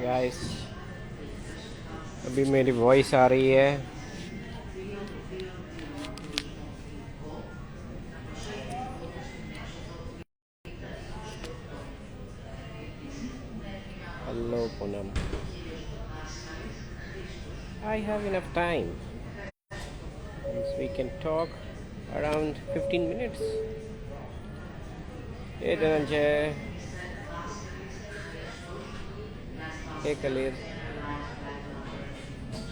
Guys, अभी मेरी voice आ रही है। Hello Poonam, I have enough time, we can talk around 15 minutes. Hey Dhananjay, hey कलीर,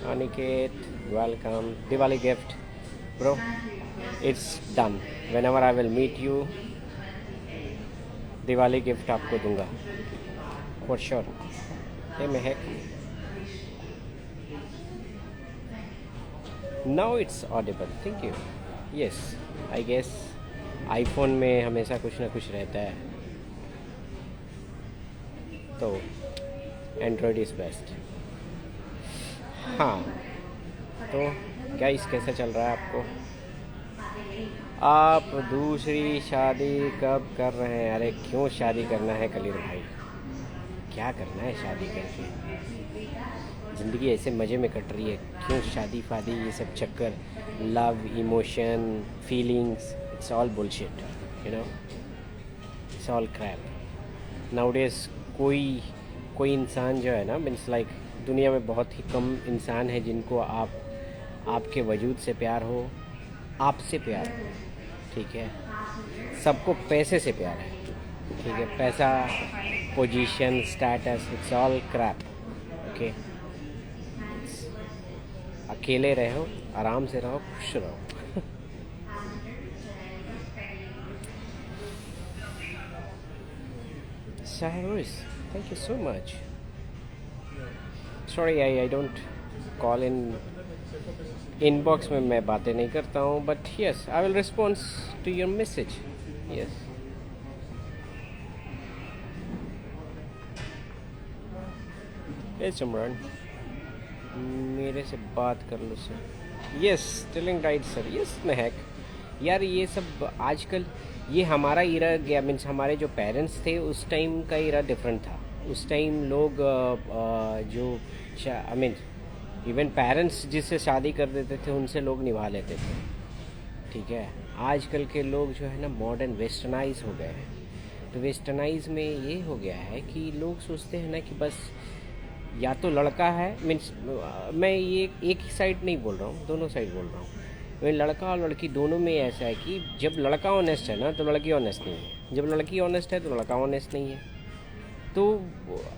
Aniket, welcome. Diwali gift, bro. It's done. Whenever I will meet you, Diwali gift आपको दूंगा for sure. Hey Mehak, now it's audible. Thank you. Yes, I guess iPhone में हमेशा कुछ ना कुछ रहता है, तो एंड्रॉयड इज़ बेस्ट. हाँ, तो गाइस कैसा चल रहा है आपको? आप दूसरी शादी कब कर रहे हैं? अरे क्यों शादी करना है कलीर भाई? क्या करना है शादी करके? ज़िंदगी ऐसे मज़े में कट रही है, क्यों शादी फादी ये सब चक्कर? Love, emotion, feelings, it's all bullshit, you know, it's all crap. Nowadays कोई इंसान जो है ना, मीन्स लाइक दुनिया में बहुत ही कम इंसान है जिनको आपके वजूद से प्यार हो, आपसे प्यार हो, ठीक है? सबको पैसे से प्यार है, ठीक है? पैसा, position, status, it's all crap. Okay, अकेले रहो, आराम से रहो, खुश रहो. Cyrus, thank you so much. Sorry, I don't call in inbox में मैं बातें नहीं करता हूँ, but yes, I will respond to your message. Yes. Hey Simran, मेरे से बात कर लो sir. Yes, telling right sir. Yes Mehak, यार ये सब आजकल ये हमारा इरा गया. मीन्स हमारे जो पेरेंट्स थे उस टाइम का इरा डिफरेंट था. उस टाइम लोग जो आई मीन इवन पेरेंट्स जिससे शादी कर देते थे उनसे लोग निभा लेते थे, ठीक है? आजकल के लोग जो है ना मॉडर्न वेस्टर्नाइज हो गए हैं. तो वेस्टर्नाइज में ये हो गया है कि लोग सोचते हैं ना कि बस या तो लड़का है, मीन्स मैं ये एक ही साइड नहीं बोल रहा हूँ, दोनों साइड बोल रहा हूँ. मैं लड़का और लड़की दोनों में ऐसा है कि जब लड़का ऑनेस्ट है ना तो लड़की ऑनेस्ट नहीं है, जब लड़की ऑनेस्ट है तो लड़का ऑनेस्ट नहीं है. तो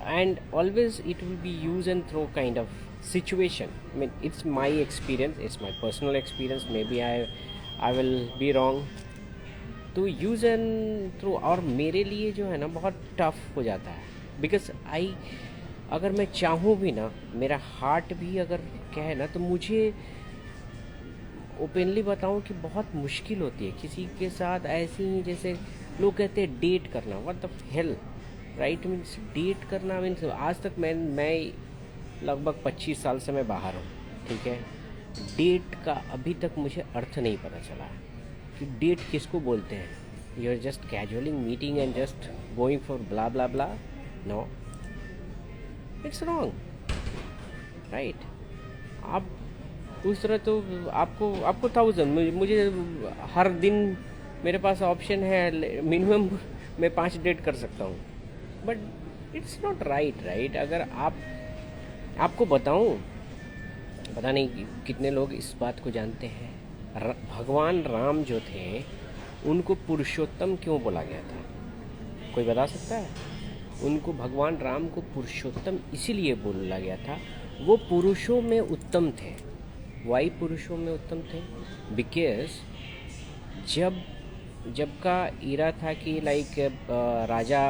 and always it will be use and throw kind of situation. I mean it's my experience, it's my personal experience, may be I will be wrong. तो यूज़ एंड थ्रो, और मेरे लिए जो है ना बहुत टफ हो जाता है. बिकॉज अगर मैं चाहूँ भी ना, मेरा हार्ट भी अगर कहे ना, तो मुझे ओपनली बताऊँ कि बहुत मुश्किल होती है किसी के साथ ऐसी ही. जैसे लोग कहते हैं डेट करना, what the hell, right? Means date करना मीन्स आज तक मैं लगभग 25 साल से मैं बाहर हूँ, ठीक है? डेट का अभी तक मुझे अर्थ नहीं पता चला है कि डेट किसको बोलते हैं. You are just casualing meeting and just going for blah blah blah. No, it's wrong, right? आप उस तरह तो आपको 1000, मुझे हर दिन मेरे पास ऑप्शन है, मिनिमम मैं 5 डेट कर सकता हूँ. But it's not right. अगर आपको बताऊँ, पता नहीं कितने लोग इस बात को जानते हैं, भगवान राम जो थे उनको पुरुषोत्तम क्यों बोला गया था? कोई बता सकता है? उनको, भगवान राम को पुरुषोत्तम इसीलिए बोला गया था, वो पुरुषों में उत्तम थे. वाई पुरुषों में उत्तम थे? बिकॉज जब का इरा था कि लाइक राजा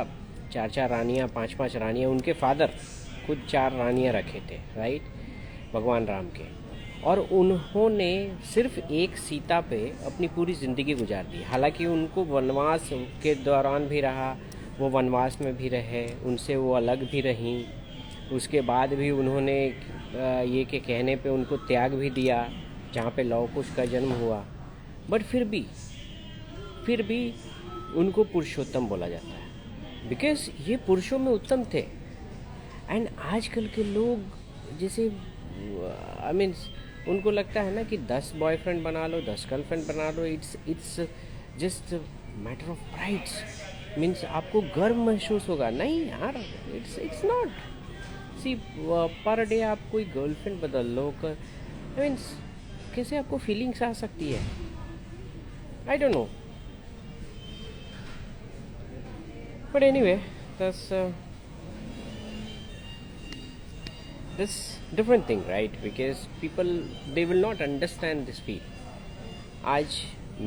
4 रानियाँ, 5 रानियाँ, उनके फादर खुद 4 रानियाँ रखे थे, राइट? भगवान राम के. और उन्होंने सिर्फ एक सीता पे अपनी पूरी ज़िंदगी गुजार दी. हालांकि उनको वनवास के दौरान भी रहा, वो वनवास में भी रहे, उनसे वो अलग भी रहीं. उसके बाद भी उन्होंने ये के कहने पे उनको त्याग भी दिया जहाँ पे लव कुश का जन्म हुआ. बट फिर भी उनको पुरुषोत्तम बोला जाता है बिकॉज ये पुरुषों में उत्तम थे. एंड आजकल के लोग जैसे आई मीन उनको लगता है ना कि 10 बॉयफ्रेंड बना लो, 10 गर्लफ्रेंड बना लो, it's just matter of prides. Means आपको गर्व महसूस होगा। नहीं यार, it's not. C per day आप कोई गर्लफ्रेंड बदल लो कर, मीन्स कैसे आपको फीलिंग्स आ सकती है? I don't know, but anyway that's this different thing, right? Because people, they will not understand this feel. आज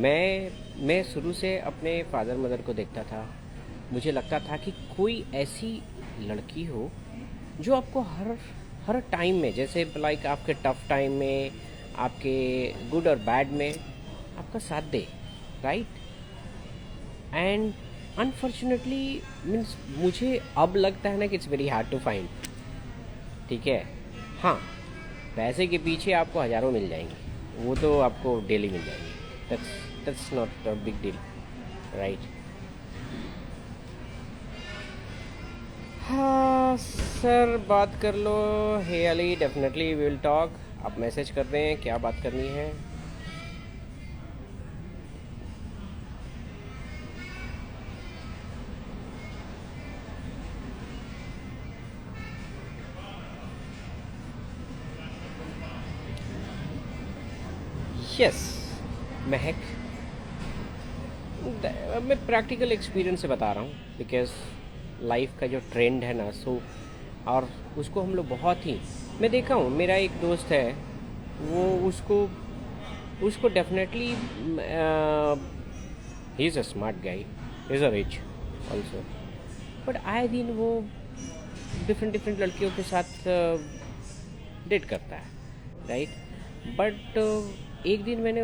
मैं शुरू से अपने फादर मदर को देखता था। मुझे लगता था कि कोई ऐसी लड़की हो जो आपको हर हर टाइम में, जैसे लाइक आपके टफ टाइम में, आपके गुड और बैड में आपका साथ दे, राइट? एंड अनफॉर्चुनेटली मीन्स मुझे अब लगता है ना कि it's very hard to find. ठीक है, हाँ, पैसे के पीछे आपको हज़ारों मिल जाएंगे, वो तो आपको डेली मिल जाएंगे। That's not a big deal, right? हाँ सर, बात कर लो। Hey Ali, definitely we will talk. आप मैसेज कर रहे हैं, क्या बात करनी है? यस महक, मैं प्रैक्टिकल एक्सपीरियंस से बता रहा हूँ, बिकॉज लाइफ का जो ट्रेंड है ना, सो और उसको हम लोग बहुत ही, मैं देखा हूँ। मेरा एक दोस्त है, वो उसको उसको definitely he is a smart guy, is a rich also, but आए दिन वो डिफरेंट डिफरेंट लड़कियों के साथ डेट करता है, राइट? बट एक दिन मैंने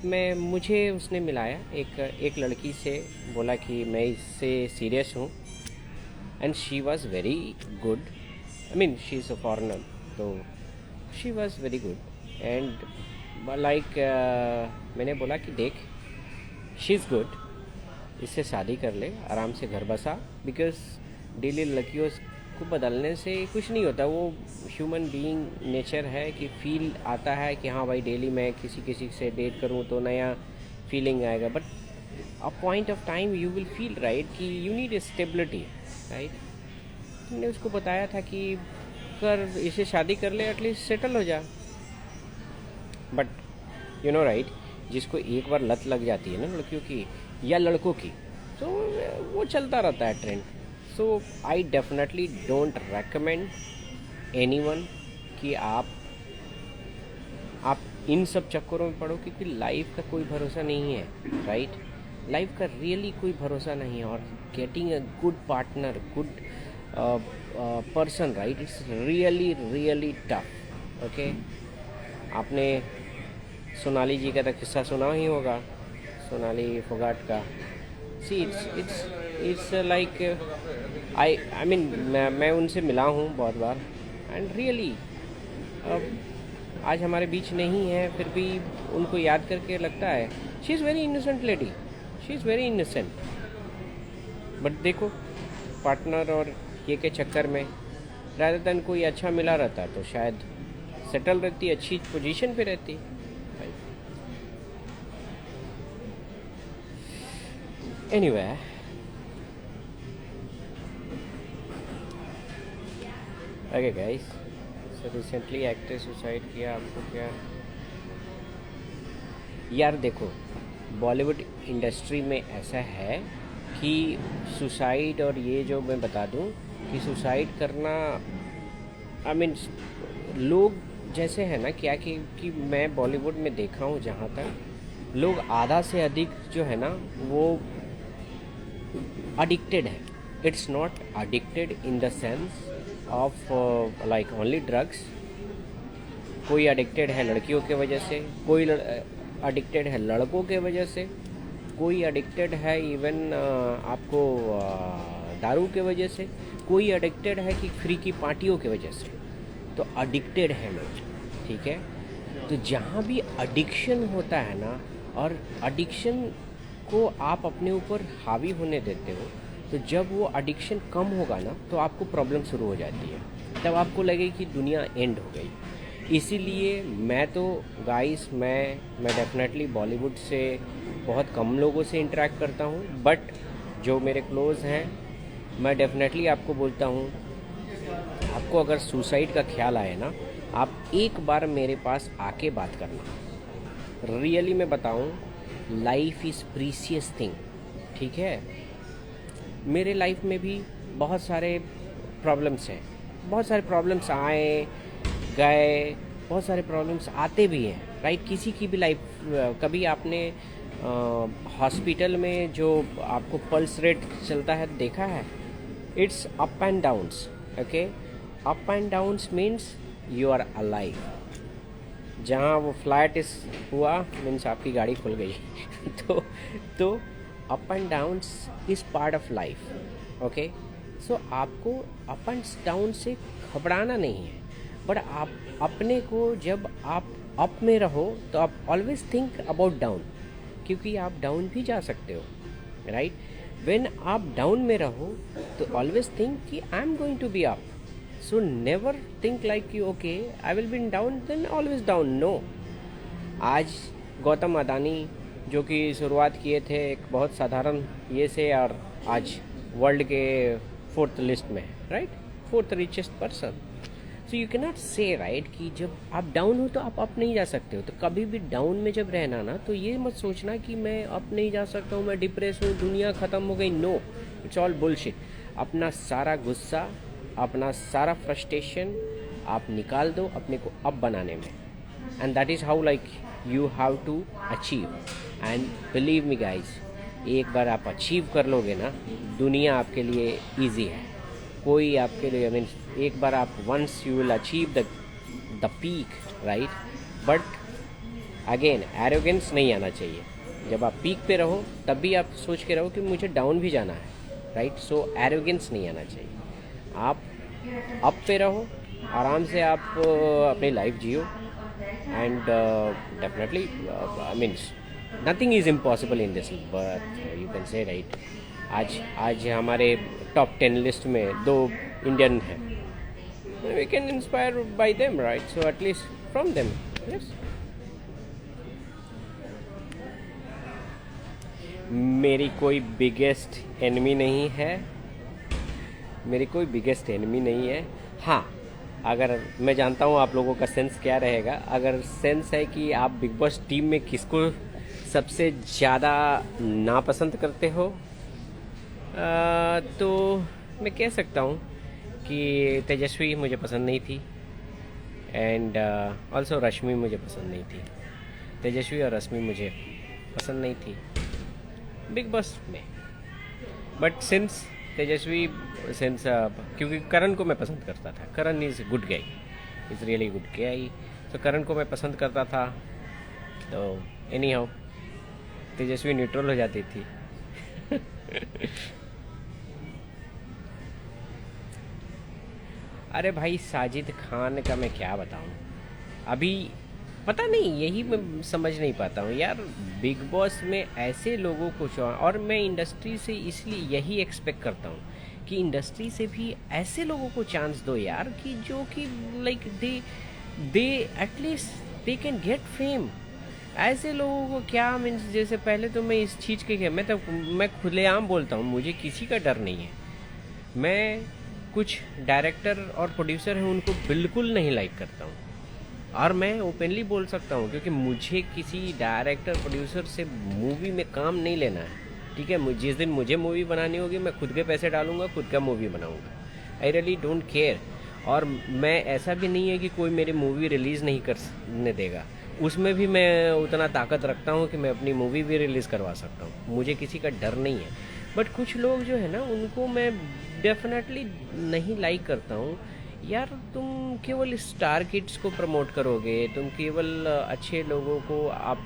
मैं मुझे उसने मिलाया एक लड़की से, बोला कि मैं इससे सीरियस हूँ, and she was very good. I mean she is a foreigner, तो she was very good and like मैंने बोला कि देख, शी इज़ गुड, इससे शादी कर ले, आराम से घर बसा, बिकॉज डेली लड़कियों को बदलने से कुछ नहीं होता। वो ह्यूमन बीइंग नेचर है कि फील आता है कि हाँ भाई, डेली मैं किसी किसी से डेट करूँ तो नया फीलिंग आएगा, but a point of time you will feel right कि यू नीड स्टेबिलिटी, राइट? मैंने उसको बताया था कि कर, इसे शादी कर ले, एटलीस्ट सेटल हो जा। बट यू नो राइट, जिसको एक बार लत लग जाती है ना लड़कियों की या लड़कों की, तो वो चलता रहता है trend. So I definitely don't recommend anyone कि आप इन सब चक्करों में पड़ो, क्योंकि लाइफ का कोई भरोसा नहीं है, राइट? लाइफ का रियली कोई भरोसा नहीं है, और getting a good partner, good person, right, it's really really tough. Okay, आपने सोनाली जी का तो किस्सा सुना ही होगा, सोनाली फोगाट का। See it's like I mean मैं उनसे मिला हूँ बहुत बार, एंड रियली आज हमारे बीच नहीं है, फिर भी उनको याद करके लगता है she is very innocent lady, she is very innocent. But देखो, पार्टनर और ये के चक्कर में रादर देन कोई अच्छा मिला रहता तो शायद सेटल रहती, अच्छी पोजीशन पे रहती। Anyway, okay guys, so recently actor suicide किया, आपको क्या यार? देखो, बॉलीवुड इंडस्ट्री में ऐसा है कि सुसाइड, और ये जो मैं बता दूं कि सुसाइड करना, आई मीन लोग जैसे है ना, क्या कि मैं बॉलीवुड में देखा हूँ जहाँ तक लोग आधा से अधिक जो है ना वो अडिक्टेड है। It's not addicted in the sense of like only drugs. कोई अडिक्टेड है लड़कियों के वजह से, कोई अडिक्टेड है लड़कों के वजह से, कोई अडिक्टेड है इवन आपको दारू के वजह से, कोई अडिक्टेड है कि फ्री की पार्टियों के वजह से। तो अडिक्टेड है लोग, ठीक है? तो जहाँ भी एडिक्शन होता है ना, और एडिक्शन को आप अपने ऊपर हावी होने देते हो, तो जब वो एडिक्शन कम होगा ना तो आपको प्रॉब्लम शुरू हो जाती है, तब आपको लगे कि दुनिया एंड हो गई। इसीलिए मैं तो गाइस मैं डेफिनेटली बॉलीवुड से बहुत कम लोगों से इंटरेक्ट करता हूँ, बट जो मेरे क्लोज़ हैं मैं डेफिनेटली आपको बोलता हूँ, आपको अगर सुसाइड का ख्याल आए ना, आप एक बार मेरे पास आके बात करना। रियली मैं बताऊँ, लाइफ इज़ प्रीसियस थिंग, ठीक है। मेरे लाइफ में भी बहुत सारे प्रॉब्लम्स हैं, बहुत सारे प्रॉब्लम्स आए गए, बहुत सारे प्रॉब्लम्स आते भी हैं, राइट। किसी की भी लाइफ, कभी आपने हॉस्पिटल में जो आपको पल्स रेट चलता है देखा है? It's up and downs, okay. Up and downs means you are alive. जहाँ वो फ्लैट इस हुआ मीन्स आपकी गाड़ी खुल गई तो up and downs is part of life, okay. So आपको अप एंड डाउन से घबराना नहीं है, बट आप अपने को, जब आप अप में रहो तो आप ऑलवेज थिंक अबाउट डाउन, क्योंकि आप डाउन भी जा सकते हो, राइट। व्हेन आप डाउन में रहो तो ऑलवेज थिंक कि I am going to be up. So never think like कि okay I will be in down then always down, no. आज गौतम अदानी जो कि शुरुआत किए थे एक बहुत साधारण ये से, और आज वर्ल्ड के 4th लिस्ट में, right, 4th richest person. So you can not से, राइट, कि जब आप डाउन हो तो आप अप नहीं जा सकते हो। तो कभी भी डाउन में जब रहना ना, तो ये मत सोचना कि मैं अप नहीं जा सकता हूँ, मैं डिप्रेस हूँ, दुनिया ख़त्म हो गई। No, it's all bullshit. अपना सारा गुस्सा, अपना सारा फ्रस्ट्रेशन आप निकाल दो अपने को अप बनाने में, and that is how like you have to achieve. And believe me guys, एक बार आप अचीव कर लोगे ना, दुनिया आपके लिए ईजी है। कोई आपके लिए मीन्स एक बार आप once you will achieve the peak, right. But again arrogance नहीं आना चाहिए। जब आप पीक पे रहो तब भी आप सोच के रहो कि मुझे डाउन भी जाना है, राइट। सो एरोगेंस नहीं आना चाहिए। आप अप पे रहो, आराम से आप अपनी लाइफ जियो, and definitely means nothing is impossible in this birth, you can say, right. आज हमारे टॉप 10 लिस्ट में 2 इंडियन हैं, we can inspire by them, right. So at least from them, yes. मेरी कोई बिगेस्ट एनिमी नहीं है, मेरी कोई बिगेस्ट एनिमी नहीं है। हाँ, अगर मैं जानता हूँ आप लोगों का सेंस क्या रहेगा, अगर सेंस है कि आप बिग बॉस टीम में किसको सबसे ज़्यादा नापसंद करते हो, तो मैं कह सकता हूँ कि तेजस्वी मुझे पसंद नहीं थी, एंड ऑल्सो रश्मि मुझे पसंद नहीं थी। तेजस्वी और रश्मि मुझे पसंद नहीं थी बिग बॉस में, बट सिंस तेजस्वी, सिंस क्योंकि करण को मैं पसंद करता था, Karan is good guy, is really good guy, तो करण को मैं पसंद करता था, तो एनी हाउ तेजस्वी न्यूट्रल हो जाती थी। अरे भाई साजिद खान का मैं क्या बताऊं, अभी पता नहीं, यही मैं समझ नहीं पाता हूँ यार। बिग बॉस में ऐसे लोगों को और मैं इंडस्ट्री से इसलिए यही एक्सपेक्ट करता हूँ कि इंडस्ट्री से भी ऐसे लोगों को चांस दो यार, कि जो कि like they at least they can get fame. ऐसे लोगों को क्या मीन्स, जैसे पहले तो मैं इस चीज़ के मैं खुलेआम बोलता हूँ, मुझे किसी का डर नहीं है। मैं कुछ डायरेक्टर और प्रोड्यूसर हैं उनको बिल्कुल नहीं लाइक करता हूँ, और मैं ओपनली बोल सकता हूँ, क्योंकि मुझे किसी डायरेक्टर प्रोड्यूसर से मूवी में काम नहीं लेना है, ठीक है। जिस दिन मुझे मूवी बनानी होगी मैं खुद के पैसे डालूंगा, खुद का मूवी बनाऊंगा, आई रियली डोंट केयर। और मैं ऐसा भी नहीं है कि कोई मेरी मूवी रिलीज़ नहीं करने देगा, उसमें भी मैं उतना ताकत रखता हूँ कि मैं अपनी मूवी भी रिलीज़ करवा सकता हूँ, मुझे किसी का डर नहीं है। बट कुछ लोग जो है ना, उनको मैं डेफिनेटली नहीं लाइक करता हूँ। यार तुम केवल स्टार किड्स को प्रमोट करोगे, तुम केवल अच्छे लोगों को, आप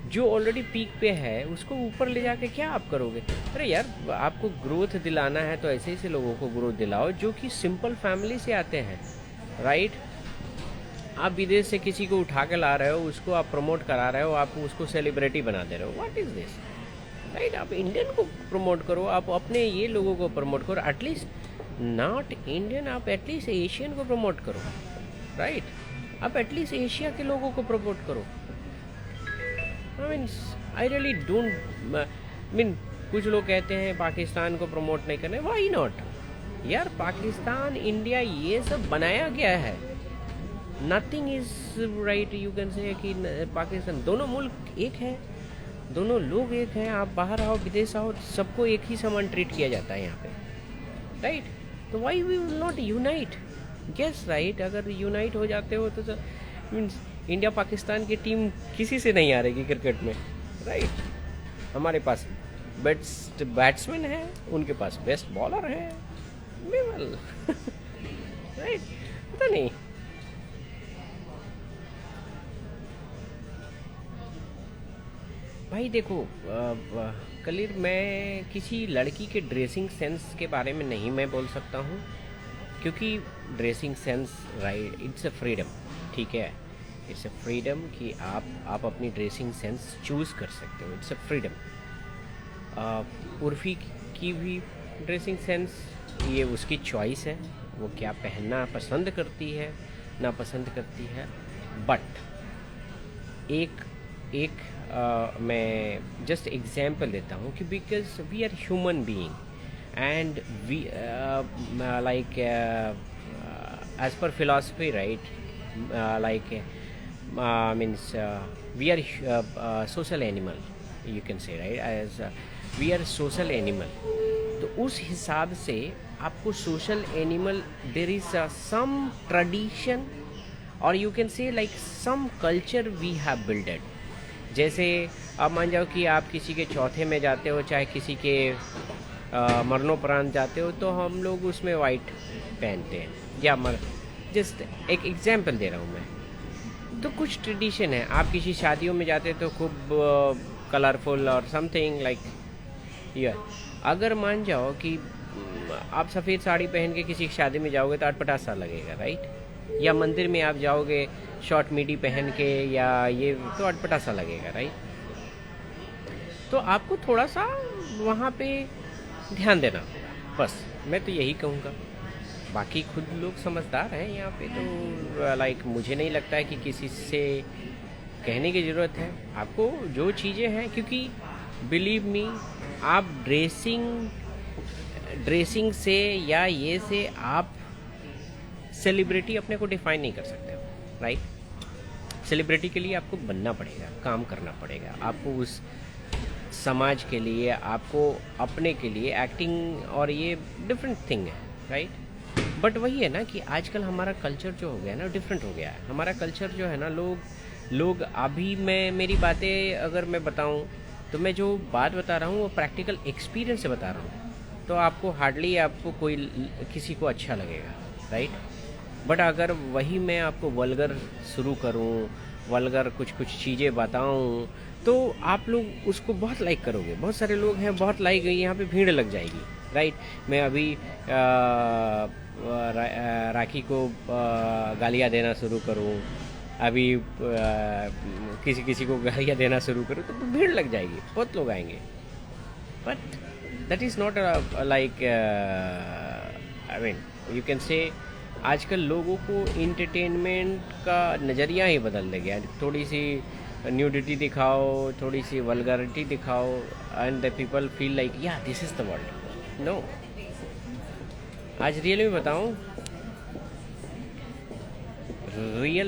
जो ऑलरेडी पीक पे है उसको ऊपर ले जाके क्या आप करोगे? अरे यार आपको ग्रोथ दिलाना है तो ऐसे ऐसे लोगों को ग्रोथ दिलाओ जो कि सिंपल फैमिली से आते हैं, राइट। आप विदेश से किसी को उठा के ला रहे हो, उसको आप प्रमोट करा रहे हो, आप उसको सेलिब्रिटी बना दे रहे हो, व्हाट इज़ दिस? राइट। आप इंडियन को प्रमोट करो, आप अपने ये लोगों को प्रमोट करो, एटलीस्ट नॉट इंडियन, आप एटलीस्ट एशियन को प्रमोट करो, राइट। आप एटलीस्ट एशिया के लोगों को प्रमोट करो। I mean I really don't mean, कुछ लोग कहते हैं पाकिस्तान को प्रमोट नहीं करना, व्हाई नॉट यार। पाकिस्तान इंडिया ये सब बनाया गया है, nothing is right you can से कि पाकिस्तान, दोनों मुल्क एक है, दोनों लोग एक हैं। आप बाहर आओ, विदेश आओ, सबको एक ही समान ट्रीट किया जाता है यहाँ पे, राइट। तो why we will not unite, guess right. अगर यूनाइट हो जाते हो तो मीन्स इंडिया पाकिस्तान की टीम किसी से नहीं हारेगी क्रिकेट में, राइट। हमारे पास बेस्ट बैट्समैन है, उनके पास बेस्ट बॉलर है, वेल राइट। पता नहीं, भाई देखो कलीर, मैं किसी लड़की के ड्रेसिंग सेंस के बारे में नहीं मैं बोल सकता हूँ, क्योंकि dressing sense right, it's a freedom, ठीक है। इट्स अ फ्रीडम कि आप अपनी ड्रेसिंग सेंस चूज़ कर सकते हो, इट्स अ फ्रीडम। उर्फी की भी ड्रेसिंग सेंस, ये उसकी चॉइस है, वो क्या पहनना पसंद करती है ना पसंद करती है। बट एक मैं जस्ट एग्जाम्पल देता हूँ कि because we are human being and we like as per philosophy right, like means we are social animal, you can say right, as we are social animal. तो उस हिसाब से आपको social animal, there is some tradition और you can say like some culture we have builded. जैसे आप मान जाओ कि आप किसी के चौथे में जाते हो, चाहे किसी के मरणोपरांत जाते हो, तो हम लोग उसमें वाइट पहनते हैं, या जस्ट एक एग्जांपल दे रहा हूँ मैं। तो कुछ ट्रेडिशन है, आप किसी शादियों में जाते हो तो खूब कलरफुल और समथिंग लाइक ये। अगर मान जाओ कि आप सफ़ेद साड़ी पहन के किसी शादी में जाओगे तो अटपटा सा लगेगा, राइट। या मंदिर में आप जाओगे शॉर्ट मिडी पहन के, या ये तो अटपटा सा लगेगा, राइट। तो आपको थोड़ा सा वहाँ पे ध्यान देना होगा, बस मैं तो यही कहूँगा। बाकी खुद लोग समझदार हैं यहाँ पे, तो लाइक मुझे नहीं लगता है कि किसी से कहने की ज़रूरत है आपको जो चीज़ें हैं, क्योंकि बिलीव मी, आप ड्रेसिंग से या ये से आप सेलिब्रिटी अपने को डिफाइन नहीं कर सकते, राइट। सेलिब्रिटी के लिए आपको बनना पड़ेगा, काम करना पड़ेगा, आपको उस समाज के लिए, आपको अपने के लिए एक्टिंग, और ये डिफरेंट थिंग है, राइट। बट वही है ना कि आजकल हमारा कल्चर जो हो गया है ना, डिफरेंट हो गया है हमारा कल्चर जो है ना। लोग अभी मेरी बातें अगर मैं बताऊं, तो मैं जो बात बता रहा हूँ वो प्रैक्टिकल एक्सपीरियंस से बता रहा हूँ, तो आपको हार्डली आपको कोई किसी को अच्छा लगेगा, राइट। बट अगर वही मैं आपको वल्गर शुरू करूं, वल्गर कुछ चीज़ें बताऊं, तो आप लोग उसको बहुत लाइक करोगे। बहुत सारे लोग हैं, बहुत लाइक, यहाँ पे भीड़ लग जाएगी, राइट। मैं अभी राखी को गालियाँ देना शुरू करूं, अभी किसी को गालियाँ देना शुरू करूं, तो भीड़ लग जाएगी, बहुत लोग आएंगे। But that is not like, I mean you can से, आजकल लोगों को इंटरटेनमेंट का नज़रिया ही बदल दे गया। थोड़ी सी न्यूडिटी दिखाओ, थोड़ी सी वल्गरिटी दिखाओ, and the people feel like yeah this is the world. No, आज रियल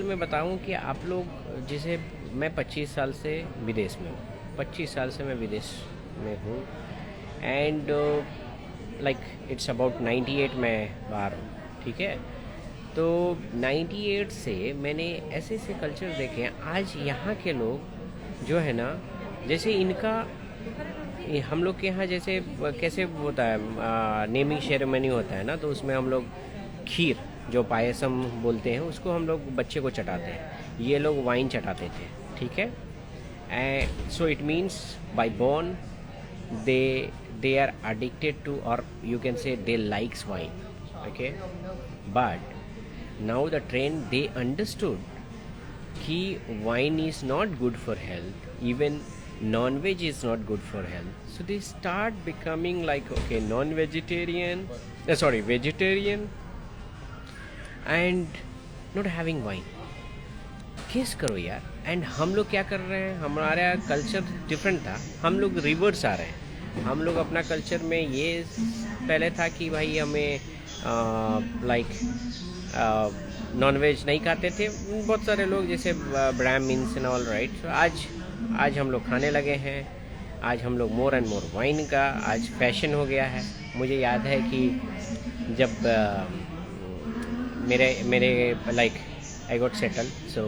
में बताऊं कि आप लोग, जैसे मैं 25 साल से विदेश में हूँ, 25 साल से मैं विदेश में हूँ, एंड लाइक इट्स अबाउट 98 मैं बाहर हूँ, ठीक है। तो 98 से मैंने ऐसे कल्चर देखे हैं। आज यहाँ के लोग जो है ना, जैसे इनका, हम लोग के यहाँ जैसे कैसे होता है, नेमिंग सेरेमनी होता है ना, तो उसमें हम लोग खीर, जो पायसम बोलते हैं, उसको हम लोग बच्चे को चटाते हैं। ये लोग वाइन चटाते थे, ठीक है। And so it means by born they are addicted to, or you can say they likes wine, okay. But now the trend, they understood कि wine is not good for health, even non-veg is not good for health, so they start becoming like, okay, non-vegetarian, sorry, vegetarian, and not having wine. Guess करो यार. And हम लोग क्या कर रहे हैं, हमारा कल्चर डिफरेंट था, हम लोग रिवर्स आ रहे हैं. हम लोग अपना कल्चर में ये पहले था कि भाई हमें लाइक नॉन वेज नहीं खाते थे बहुत सारे लोग, जैसे ब्राह्मिन्स एंड ऑल राइट. आज हम लोग खाने लगे हैं. आज हम लोग मोर एंड मोर वाइन का आज फैशन हो गया है. मुझे याद है कि जब मेरे लाइक आई गॉट सेटल, सो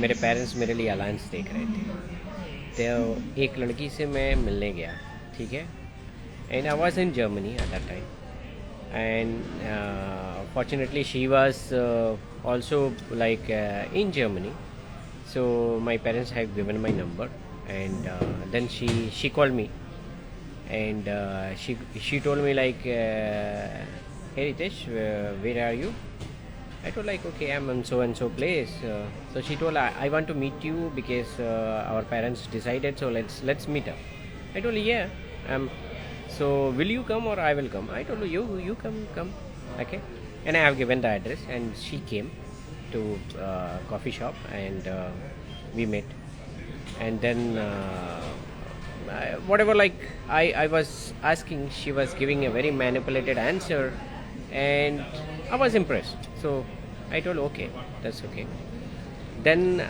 मेरे पेरेंट्स मेरे लिए अलायंस देख रहे थे. तो एक लड़की से मैं मिलने गया, ठीक है. And I was in Germany at that time, and fortunately she was also like in Germany, so my parents have given my number, and then she called me, and she told me like, hey Ritesh, where are you? I told like, okay, I'm in so and so place. So she told, I want to meet you because our parents decided, so let's meet up. I told, yeah. So will you come or I will come? I told you come, okay. And I have given the address, and she came to coffee shop, and we met. And then whatever like I was asking, she was giving a very manipulated answer, and I was impressed. So I told, okay, that's okay. Then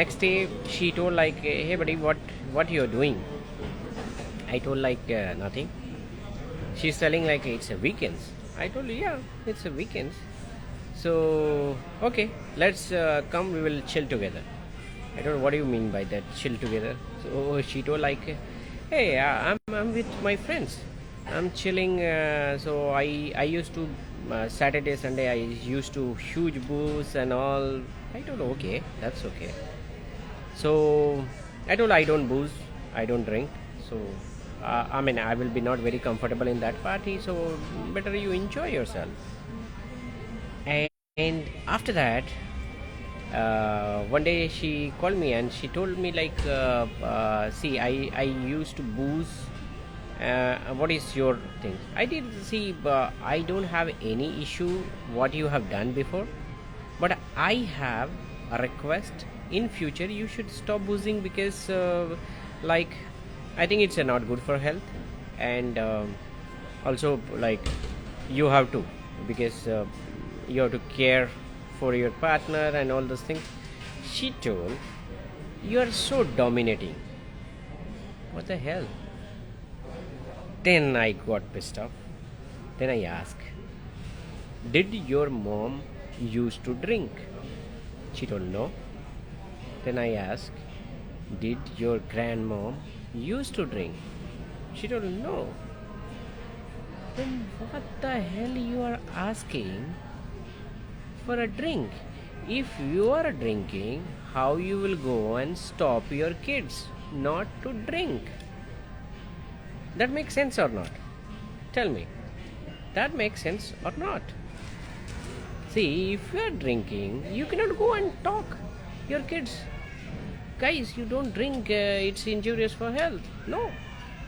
next day she told like, hey buddy, what you're doing? I told like, nothing. She's telling like, it's a weekends. I told, yeah, it's a weekends. So okay, let's come, we will chill together. I told, what do you mean by that, chill together? So she told like, hey, I'm with my friends, I'm chilling. So I used to Saturday Sunday I used to huge booze and all. I told, okay, that's okay. So I told, I don't booze, I don't drink. So I mean, I will be not very comfortable in that party, so better you enjoy yourself. And after that, one day she called me and she told me like, see, I used to booze. What is your thing? I did see. I don't have any issue what you have done before, but I have a request. In future, you should stop boozing because, like, I think it's not good for health, and also like you have to, because you have to care for your partner and all those things. She told, you are so dominating. What the hell? Then I got pissed off. Then I asked, did your mom used to drink? She told, no. Then I asked, did your grandmom used to drink? She told, no. Then what the hell you are asking for a drink? If you are drinking, how you will go and stop your kids not to drink? That makes sense or not? Tell me. That makes sense or not? See, if you are drinking, you cannot go and talk your kids, guys, you don't drink, it's injurious for health. No,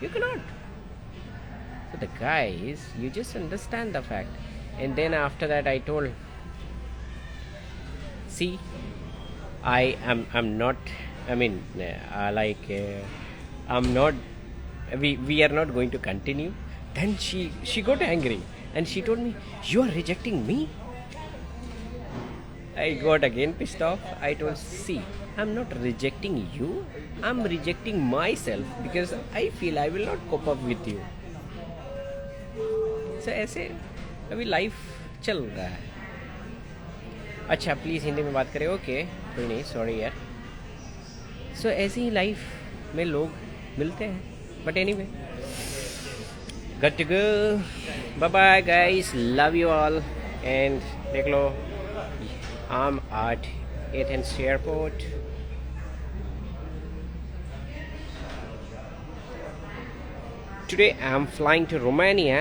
you cannot. So the guys, you just understand the fact. And then after that I told, see, I'm not, I mean, I'm not, we are not going to continue. Then she got angry and she told me, you are rejecting me? I got again pissed off. I told, see, I'm not rejecting you, I'm rejecting myself because I feel I will not cope up with you. So ऐसे अभी life चल रहा है. अच्छा please Hindi में बात करें. Okay, कोई नहीं, सॉरी यार. सो ऐसे ही लाइफ में लोग मिलते हैं. But anyway, got to go. Bye bye guys, love you all. And देख लो, I'm at Athens airport. Today I'm flying to Romania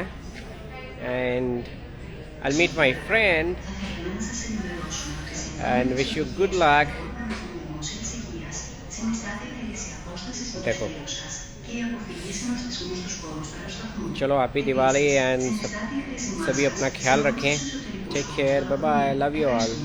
and I'll meet my friend and wish you good luck. देखो, चलो happy Diwali and सभी अपना ख्याल रखें। Take care, bye bye, love you all.